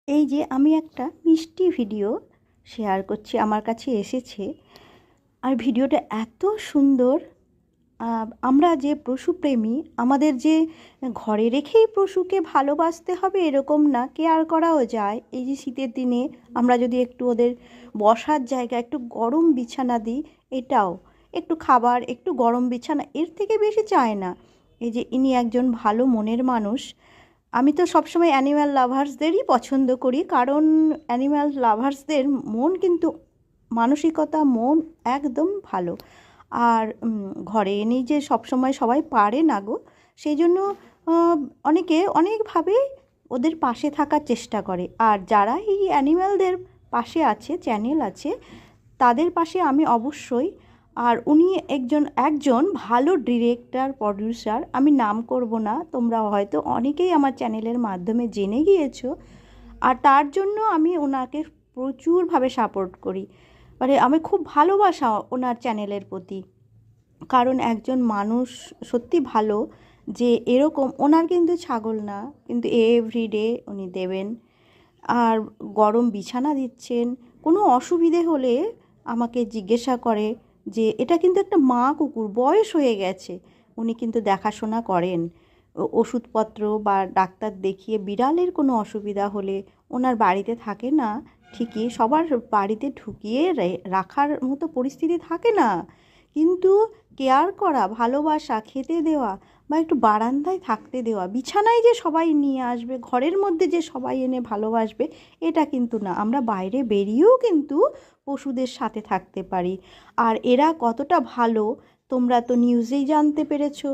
এই যে আমি একটা মিষ্টি ভিডিও শেয়ার করছি, আমার কাছে এসেছে। আর ভিডিওটা এত সুন্দর। আমরা যে পশুপ্রেমী, আমাদের যে ঘরে রেখেই পশুকে ভালোবাসতে হবে এরকম না, কেয়ার করাও যায়। এই যে শীতের দিনে আমরা যদি একটু ওদের বসার জায়গা, একটু গরম বিছানা দিই, এটাও একটু খাবার, একটু গরম বিছানা, এর থেকে বেশি চায় না। এই যে ইনি একজন ভালো মনের মানুষ। আমি তো সবসময় অ্যানিম্যাল লাভার্সদেরই পছন্দ করি, কারণ অ্যানিম্যাল লাভার্সদের মন কিন্তু, মানসিকতা, মন একদম ভালো। আর ঘরে এনেই যে সবসময় সবাই পারে না গো, সেই জন্য আহ, অনেকে অনেকভাবে ওদের পাশে থাকার চেষ্টা করে। আর যারা এই অ্যানিম্যালদের পাশে আছে, চ্যানেল আছে, তাদের পাশে আমি অবশ্যই। আর উনি একজন ভালো ডিরেক্টর, প্রডিউসার। আমি নাম করব না, তোমরা হয়তো অনেকেই আমার চ্যানেলের মাধ্যমে জেনে গিয়েছো। আর তার জন্য আমি ওনাকে প্রচুরভাবে সাপোর্ট করি। মানে আমি খুব ভালোবাসা ওনার চ্যানেলের প্রতি, কারণ একজন মানুষ সত্যি ভালো। যে এরকম ওনার কিন্তু ছাগল না, কিন্তু এভরিডে উনি দেবেন। আর গরম বিছানা দিচ্ছেন। কোনো অসুবিধে হলে আমাকে জিজ্ঞাসা করে যে এটা কিন্তু একটা মা কুকুর, বয়স হয়ে গেছে, উনি কিন্তু দেখাশোনা করেন। ওষুধপত্র বা ডাক্তার দেখিয়ে বিড়ালের কোনো অসুবিধা হলে ওনার বাড়িতে থাকে না, ঠিকই সবার বাড়িতে ঢুকিয়ে রাখার মতো পরিস্থিতি থাকে না, কিন্তু কেয়ার করা, ভালোবাসা, খেতে দেওয়া, বা একটু বারান্দায় থাকতে দেওয়া, বিছানায় যে সবাই নিয়ে আসবে, ঘরের মধ্যে যে সবাই এনে ভালোবাসবে, এটা কিন্তু না। আমরা বাইরে বেরিয়েও কিন্তু পশুদের সাথে থাকতে পারি। আর এরা কতটা ভালো তোমরা তো নিউজেই জানতে পেরেছো।